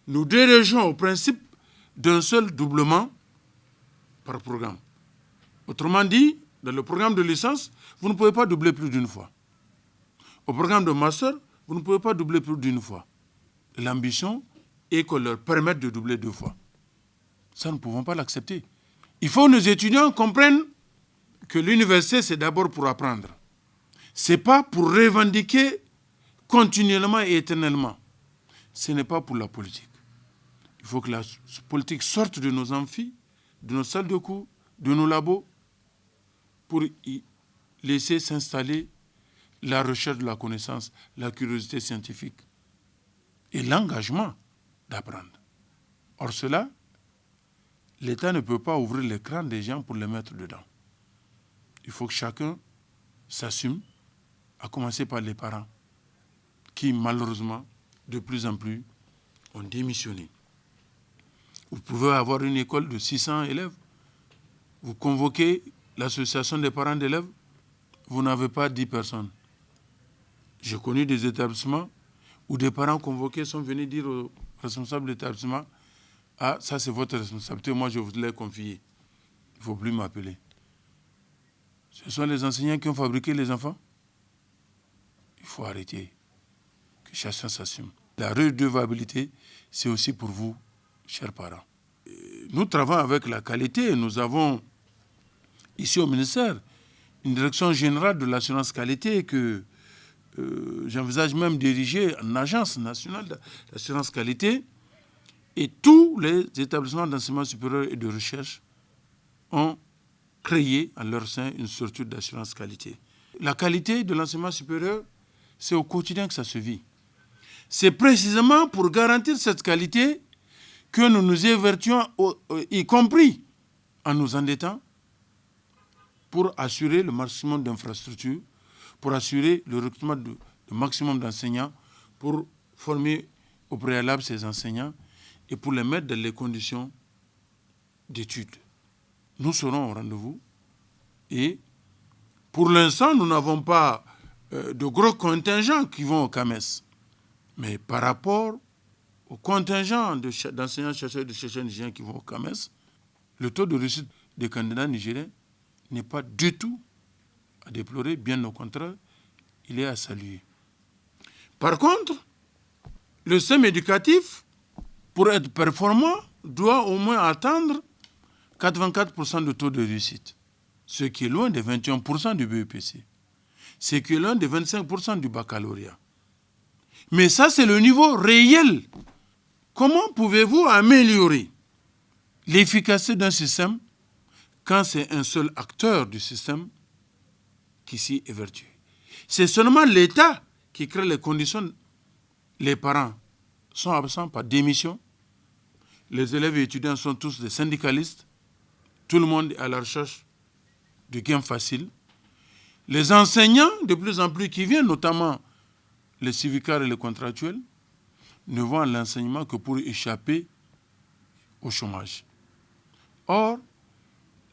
Speaker 5: nous dérogeons au principe d'un seul doublement par programme. Autrement dit, dans le programme de licence, vous ne pouvez pas doubler plus d'une fois. Au programme de master, vous ne pouvez pas doubler plus d'une fois. L'ambition est qu'on leur permette de doubler 2 fois. Ça, nous ne pouvons pas l'accepter. Il faut que nos étudiants comprennent que l'université, c'est d'abord pour apprendre. Ce n'est pas pour revendiquer continuellement et éternellement. Ce n'est pas pour la politique. Il faut que la politique sorte de nos amphis, de nos salles de cours, de nos labos, pour y laisser s'installer la recherche de la connaissance, la curiosité scientifique et l'engagement d'apprendre. Or cela, l'État ne peut pas ouvrir l'écran des gens pour les mettre dedans. Il faut que chacun s'assume, à commencer par les parents, qui malheureusement, de plus en plus, ont démissionné. Vous pouvez avoir une école de 600 élèves, vous convoquez l'association des parents d'élèves, vous n'avez pas 10 personnes. J'ai connu des établissements où des parents convoqués sont venus dire aux responsables de l'établissement « Ah, ça c'est votre responsabilité, moi je vous l'ai confié. Il ne faut plus m'appeler. » Ce sont les enseignants qui ont fabriqué les enfants. Il faut arrêter, que chacun s'assume. La redevabilité, c'est aussi pour vous, chers parents. Nous travaillons avec la qualité. Nous avons ici au ministère une direction générale de l'assurance qualité que j'envisage même diriger en agence nationale d'assurance qualité. Et tous les établissements d'enseignement supérieur et de recherche ont créé en leur sein une structure d'assurance qualité. La qualité de l'enseignement supérieur, c'est au quotidien que ça se vit. C'est précisément pour garantir cette qualité que nous nous évertuons, y compris en nous endettant, pour assurer le maximum d'infrastructures, pour assurer le recrutement du maximum d'enseignants, pour former au préalable ces enseignants et pour les mettre dans les conditions d'études. Nous serons au rendez-vous et pour l'instant, nous n'avons pas de gros contingents qui vont au CAMES. Mais par rapport au contingent d'enseignants, chercheurs et de chercheurs nigériens qui vont au CAMES, le taux de réussite des candidats nigériens n'est pas du tout à déplorer, bien au contraire, il est à saluer. Par contre, le système éducatif, pour être performant, doit au moins atteindre 84% de taux de réussite, ce qui est loin des 21% du BEPC, ce qui est loin des 25% du baccalauréat. Mais ça, c'est le niveau réel. Comment pouvez-vous améliorer l'efficacité d'un système quand c'est un seul acteur du système qui s'y évertue? C'est seulement l'État qui crée les conditions. Les parents sont absents par démission. Les élèves et étudiants sont tous des syndicalistes. Tout le monde est à la recherche de gains faciles. Les enseignants, de plus en plus qui viennent, notamment les civicards et les contractuels, ne vont à l'enseignement que pour échapper au chômage. Or,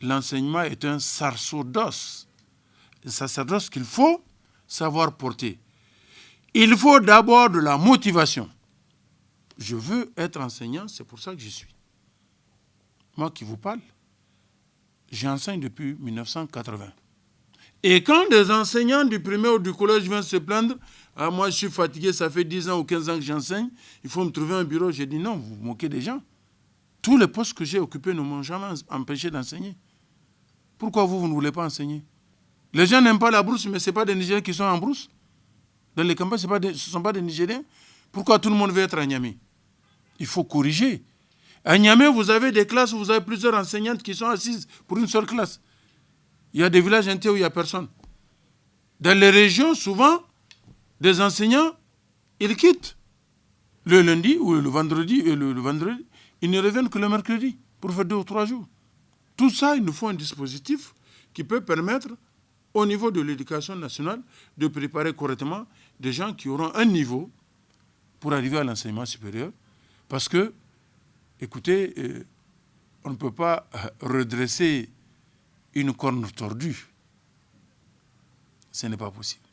Speaker 5: l'enseignement est un sacerdoce qu'il faut savoir porter. Il faut d'abord de la motivation. Je veux être enseignant, c'est pour ça que j'y suis. Moi qui vous parle, j'enseigne depuis 1980. Et quand des enseignants du primaire ou du collège viennent se plaindre, ah, moi je suis fatigué, ça fait 10 ans ou 15 ans que j'enseigne, il faut me trouver un bureau, j'ai dit non, vous vous moquez des gens. Tous les postes que j'ai occupés ne m'ont jamais empêché d'enseigner. Pourquoi vous ne voulez pas enseigner? Les gens n'aiment pas la brousse, mais ce n'est pas des Nigériens qui sont en brousse. Dans les campagnes, ce ne sont pas des Nigériens. Pourquoi tout le monde veut être à Niamey? Il faut corriger. À Niamey, vous avez des classes où vous avez plusieurs enseignantes qui sont assises pour une seule classe. Il y a des villages entiers où il n'y a personne. Dans les régions, souvent, des enseignants, ils quittent le lundi ou le vendredi, ils ne reviennent que le mercredi pour faire 2 ou 3 jours. Tout ça, il nous faut un dispositif qui peut permettre, au niveau de l'éducation nationale, de préparer correctement des gens qui auront un niveau pour arriver à l'enseignement supérieur. Parce que, écoutez, on ne peut pas redresser une corne tordue. Ce n'est pas possible.